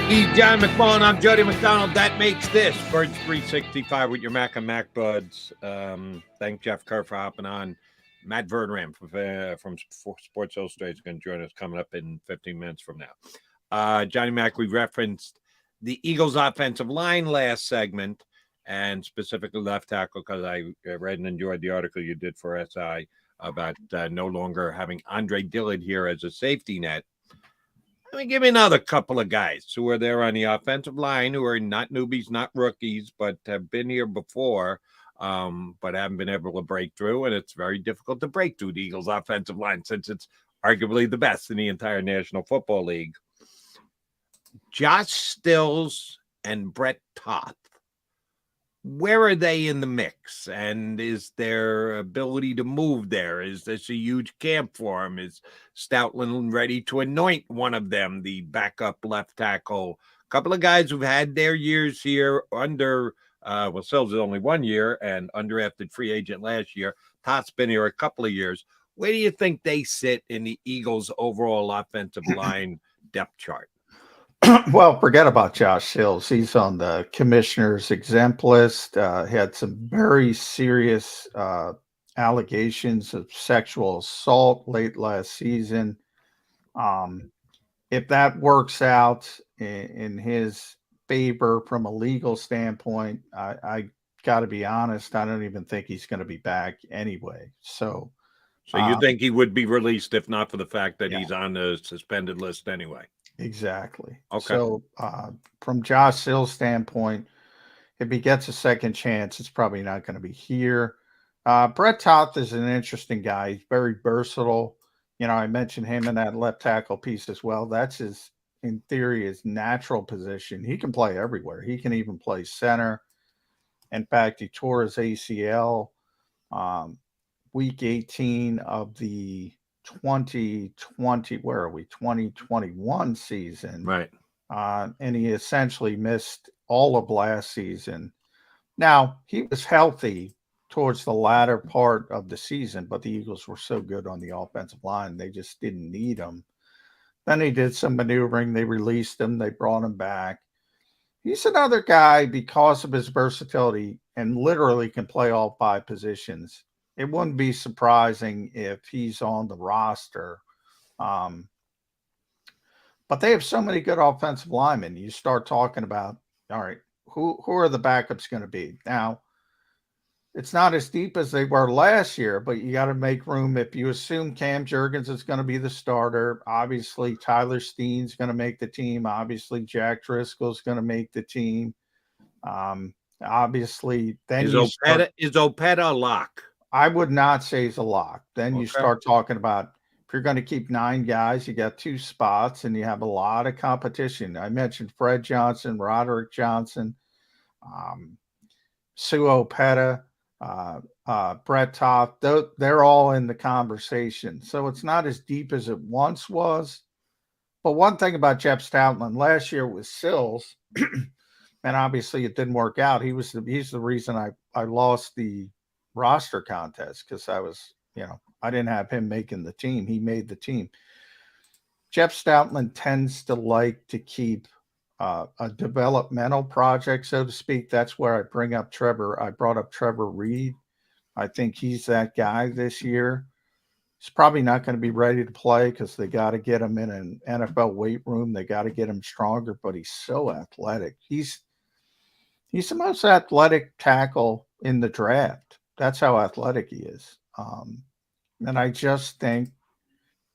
He's John McMullen. I'm Jody McDonald. That makes this Birds 365 with your Mac and Mac buds. Thank Jeff Kerr for hopping on. Matt Verderam from Sports Illustrated is going to join us coming up in 15 minutes from now. Johnny Mac, we referenced the Eagles' offensive line last segment, and specifically left tackle, because I read and enjoyed the article you did for SI about no longer having Andre Dillard here as a safety net. Let me give you another couple of guys who are there on the offensive line, who are not newbies, not rookies, but have been here before, but haven't been able to break through. And it's very difficult to break through the Eagles' offensive line since it's arguably the best in the entire National Football League. Josh Stills and Brett Toth. Where are they in the mix? And is their ability to move there? Is this a huge camp for him? Is Stoutland ready to anoint one of them, the backup left tackle? A couple of guys who've had their years here under, Sills is only 1 year and undrafted free agent last year. Toth's been here a couple of years. Where do you think they sit in the Eagles' overall offensive line depth chart? Well, forget about Josh Hills. He's on the commissioner's exempt list. He had some very serious allegations of sexual assault late last season. If that works out in his favor from a legal standpoint, I got to be honest, I don't even think he's going to be back anyway. So you think he would be released if not for the fact that yeah. he's on the suspended list anyway? Exactly. Okay. So from Josh Sill's standpoint, if he gets a second chance, it's probably not going to be here. Brett Toth is an interesting guy. He's very versatile. You know, I mentioned him in that left tackle piece as well. That's in theory, his natural position. He can play everywhere. He can even play center. In fact, he tore his ACL week 18 of the 2021 season. Right. And he essentially missed all of last season. Now, he was healthy towards the latter part of the season, but the Eagles were so good on the offensive line, they just didn't need him. Then he did some maneuvering. They released him. They brought him back. He's another guy, because of his versatility, and literally can play all five positions. It wouldn't be surprising if he's on the roster. But they have so many good offensive linemen. You start talking about, all right, who are the backups going to be? Now, it's not as deep as they were last year, but you got to make room. If you assume Cam Jurgens is going to be the starter, obviously Tyler Steen's going to make the team. Obviously Jack Driscoll's going to make the team. Obviously, then is Opeta a lock? I would not say he's a lock. Then you start talking about, if you're going to keep 9 guys, you got 2 spots and you have a lot of competition. I mentioned Fred Johnson, Roderick Johnson, Sue Opeta, Brett Toth. They're all in the conversation. So it's not as deep as it once was. But one thing about Jeff Stoutland last year with Sills, and obviously it didn't work out. He's the reason I lost the roster contest, because I didn't have him making the team. He made the team. Jeff Stoutland tends to like to keep a developmental project, so to speak. That's where I brought up Trevor Reed. I think he's that guy this year. He's probably not going to be ready to play because they got to get him in an NFL weight room. They got to get him stronger, but he's so athletic. He's the most athletic tackle in the draft. That's how athletic he is. And I just think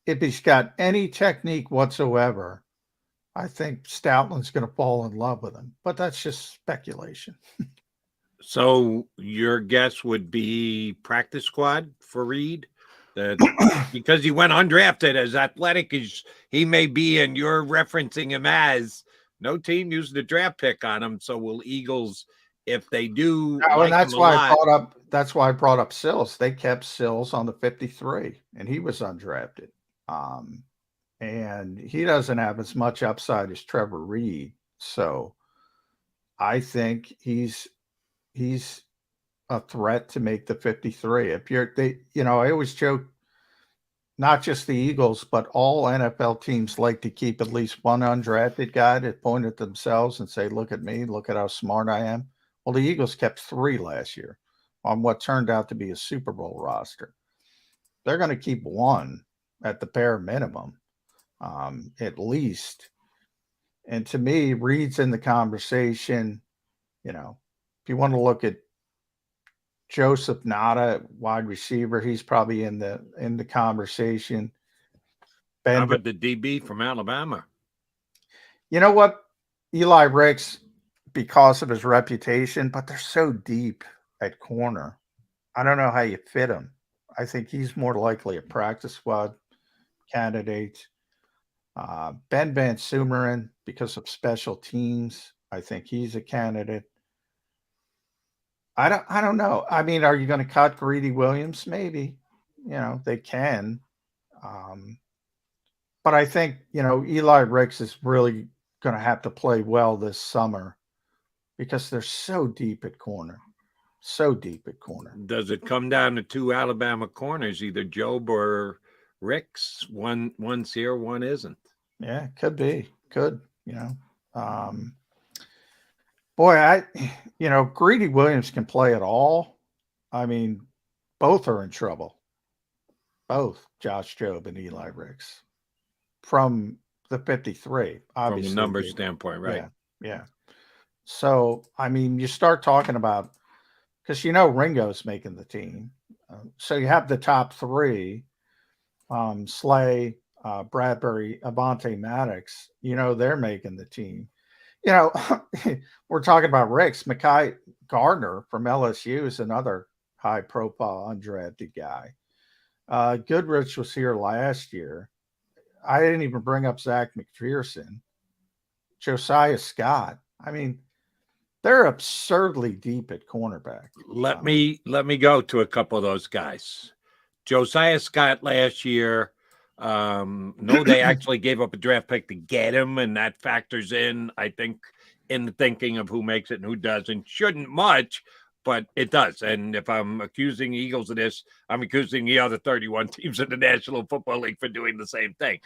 if he's got any technique whatsoever, I think Stoutland's going to fall in love with him. But that's just speculation. So your guess would be practice squad for Reed? Because he went undrafted, as athletic as he may be, and you're referencing him as, no team used the draft pick on him. So will Eagles, if they do, and that's why I brought up Sills. They kept Sills on the 53, and he was undrafted. And he doesn't have as much upside as Trevor Reed. So I think he's a threat to make the 53. I always joke, not just the Eagles, but all NFL teams like to keep at least one undrafted guy to point at themselves and say, look at me, look at how smart I am. Well, the Eagles kept 3 last year on what turned out to be a Super Bowl roster. They're going to keep 1 at the bare minimum, at least. And to me, Reed's in the conversation. You know, if you want to look at Joseph Nada, wide receiver, he's probably in the conversation. How about the DB from Alabama? You know what? Eli Ricks, because of his reputation, but they're so deep at corner. I don't know how you fit him. I think he's more likely a practice squad candidate. Ben Van Sumeren, because of special teams, I think he's a candidate. I don't know. I mean, are you going to cut Greedy Williams? Maybe. You know, they can. But I think, you know, Eli Ricks is really going to have to play well this summer because they're so deep at corner. So deep at corner. Does it come down to 2 Alabama corners, either Job or Ricks? One's here, one isn't. Yeah, could be. Could, you know. Boy, Greedy Williams can play at all. I mean, both are in trouble. Both Josh Jobe and Eli Ricks from the 53, obviously. From a numbers standpoint, right? Yeah. So, I mean, you start talking about, because you know Ringo's making the team. So you have the top 3, Slay, Bradbury, Avonte Maddox, you know, they're making the team. You know, we're talking about Ricks. Mekhi Gardner from LSU is another high-profile undrafted guy. Goodrich was here last year. I didn't even bring up Zach McPherson. Josiah Scott. I mean, they're absurdly deep at cornerback. Let me go to a couple of those guys. Josiah Scott last year. No, they actually gave up a draft pick to get him, and that factors in, I think, in the thinking of who makes it and who doesn't. Shouldn't much, but it does. And if I'm accusing the Eagles of this, I'm accusing the other 31 teams in the National Football League for doing the same thing.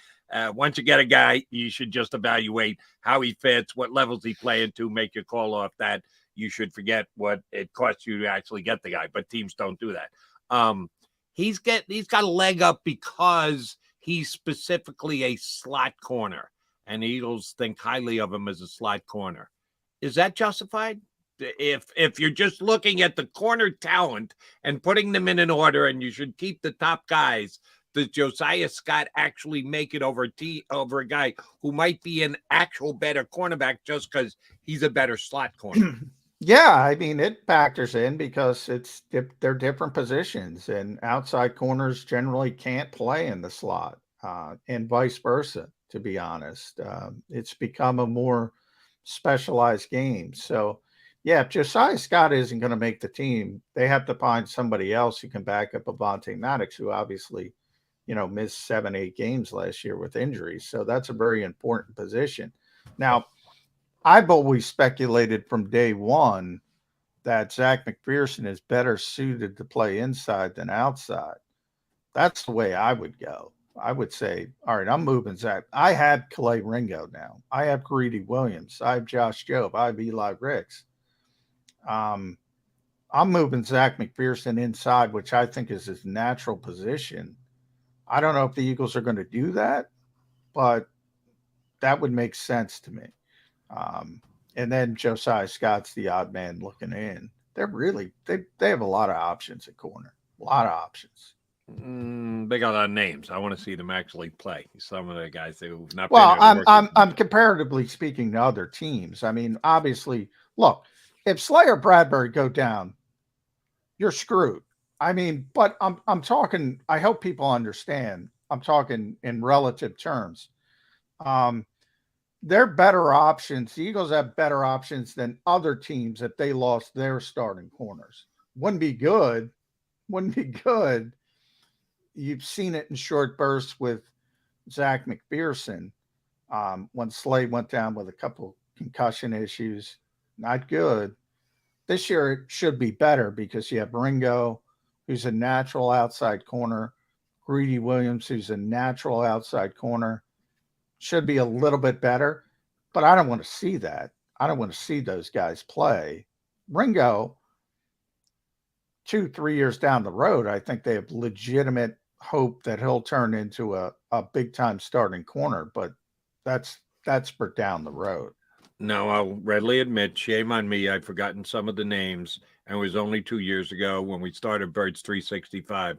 Once you get a guy, you should just evaluate how he fits, what levels he playing to, make your call off that. You should forget what it costs you to actually get the guy, but teams don't do that. He's got a leg up because he's specifically a slot corner, and the Eagles think highly of him as a slot corner. Is that justified? If you're just looking at the corner talent and putting them in an order, and you should keep the top guys, does Josiah Scott actually make it over a guy who might be an actual better cornerback just because he's a better slot corner? Yeah, I mean, it factors in because they're different positions, and outside corners generally can't play in the slot, and vice versa, to be honest. It's become a more specialized game. So, yeah, if Josiah Scott isn't going to make the team, they have to find somebody else who can back up Avonte Maddox, who obviously, you know, missed 7-8 games last year with injuries. So that's a very important position. Now, I've always speculated from day one that Zach McPherson is better suited to play inside than outside. That's the way I would go. I would say, all right, I'm moving Zach. I have Calais Ringo now. I have Greedy Williams. I have Josh Jobe. I have Eli Ricks. I'm moving Zach McPherson inside, which I think is his natural position. I don't know if the Eagles are going to do that, but that would make sense to me. And then Josiah Scott's the odd man looking in. They're really they have a lot of options at corner. A lot of options. They got a lot of names. I want to see them actually play. Some of the guys who've not. Well, I'm comparatively speaking to other teams. I mean, obviously, look, if Slay or Bradbury go down, you're screwed. I mean, but I'm talking. I hope people understand. I'm talking in relative terms. They're better options. The Eagles have better options than other teams if they lost their starting corners. Wouldn't be good. You've seen it in short bursts with Zach McPherson when Slay went down with a couple concussion issues. Not good. This year it should be better because you have Ringo, who's a natural outside corner. Greedy Williams, who's a natural outside corner, should be a little bit better, but I don't want to see that. I don't want to see those guys play. Ringo, 2-3 years down the road, I think they have legitimate hope that he'll turn into a big time starting corner, but that's for down the road. No, I'll readily admit, shame on me. I've forgotten some of the names, and it was only 2 years ago when we started Birds 365.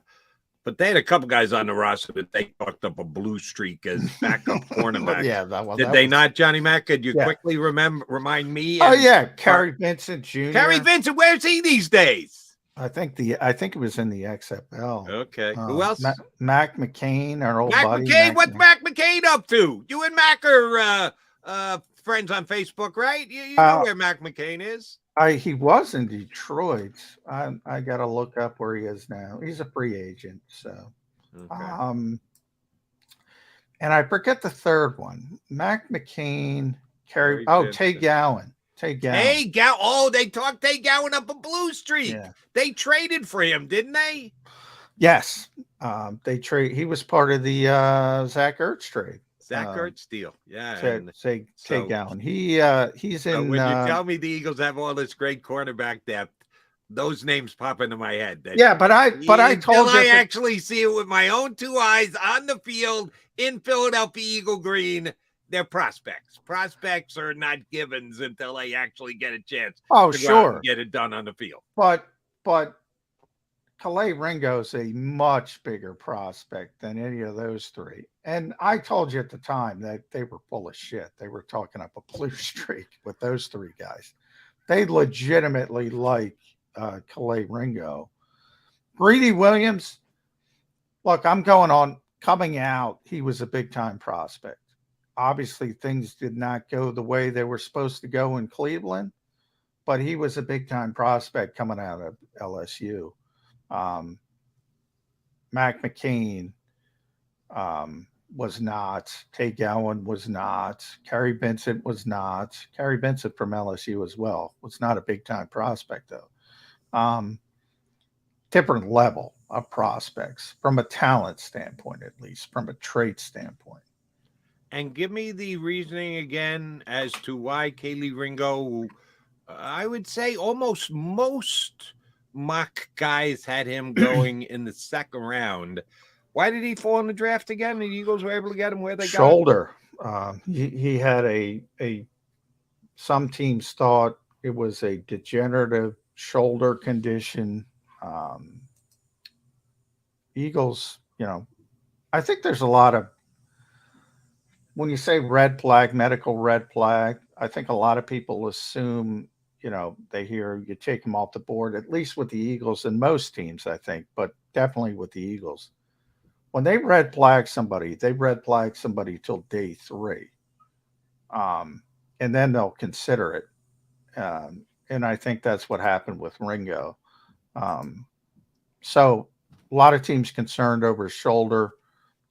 But they had a couple guys on the roster that they talked up a blue streak as backup cornerback. Yeah, did they not, Johnny Mac? Could you quickly remind me? Oh yeah, Kerry Vincent Jr. Kerry Vincent, where's he these days? I think it was in the XFL. Okay, who else? Mac McCain, our old buddy. What's Mac McCain up to? You and Mac are friends on Facebook, right? You know where Mac McCain is. He was in Detroit. I got to look up where he is now. He's a free agent. So, and I forget the third one. Mac McCain, Kerry. Tay Gowan. Oh, they talked Tay Gowan up a blue streak. Yeah. They traded for him, didn't they? Yes. They trade. He was part of the Zach Ertz trade. Zach Ertz deal. Yeah. Tay Gowan. He's in. When you tell me the Eagles have all this great cornerback depth, those names pop into my head. But I told you. I actually see it with my own two eyes on the field in Philadelphia Eagle Green. They're prospects. Prospects are not givens until they actually get a chance. Oh, to sure. Get it done on the field. But Calais Ringo's a much bigger prospect than any of those three. And I told you at the time that they were full of shit. They were talking up a blue streak with those three guys. They legitimately like Calais Ringo. Greedy Williams, look, coming out, he was a big-time prospect. Obviously, things did not go the way they were supposed to go in Cleveland, but he was a big-time prospect coming out of LSU. Mac McCain was not. Tay Gowan was not. Kerry Vincent was not. Kerry Vincent from LSU as well was not a big-time prospect, though. Different level of prospects from a talent standpoint, at least from a trait standpoint. And give me the reasoning again as to why Calais Ringo, I would say almost most mock guys had him going in the second round. Why did he fall in the draft again? The Eagles were able to get him where they shoulder. Got him? He had a some teams thought it was a degenerative shoulder condition. Eagles, I think there's a lot of, when you say red flag, medical red flag, I think a lot of people assume, they hear you take them off the board, at least with the Eagles and most teams, I think, but definitely with the Eagles. When they red flag somebody, till day 3. And then they'll consider it. And I think that's what happened with Ringo. So a lot of teams concerned over his shoulder.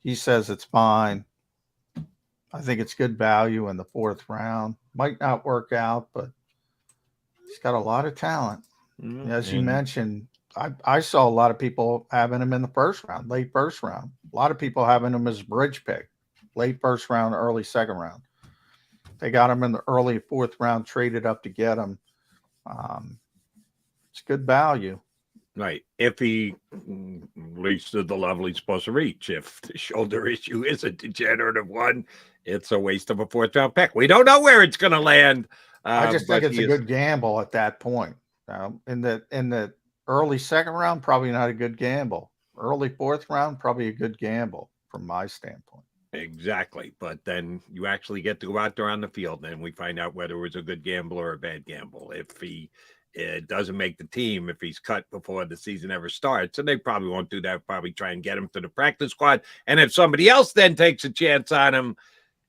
He says it's fine. I think it's good value in the 4th round. Might not work out, but he's got a lot of talent. As you mentioned, I saw a lot of people having him in the 1st round, late 1st round. A lot of people having him as a bridge pick, late 1st round, early 2nd round. They got him in the early 4th round, traded up to get him. It's good value. Right. If he reaches the level he's supposed to reach. If the shoulder issue is a degenerative one, it's a waste of a 4th round pick. We don't know where it's going to land. I just think it's a good gamble at that point. In the early 2nd round, probably not a good gamble. Early 4th round, probably a good gamble from my standpoint. Exactly. But then you actually get to go out there on the field and we find out whether it was a good gamble or a bad gamble. If he doesn't make the team, if he's cut before the season ever starts, and they probably won't do that, probably try and get him to the practice squad. And if somebody else then takes a chance on him,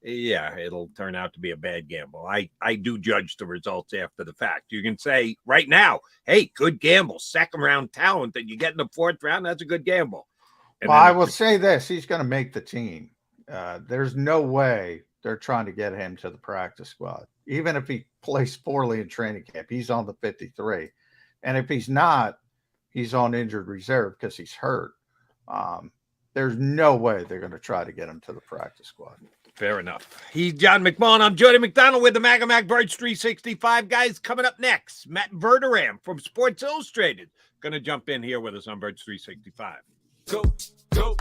yeah, it'll turn out to be a bad gamble. I do judge the results after the fact. You can say right now, hey, good gamble, 2nd round talent that you get in the 4th round, that's a good gamble. And well, I will say this, he's going to make the team. There's no way they're trying to get him to the practice squad. Even if he plays poorly in training camp, he's on the 53. And if he's not, he's on injured reserve because he's hurt. there's no way they're going to try to get him to the practice squad. Fair enough. He's John McMullen. I'm Jody McDonald with the Mac Birds 365. Guys, coming up next, Matt Verderam from Sports Illustrated going to jump in here with us on Birds 365. Go, go.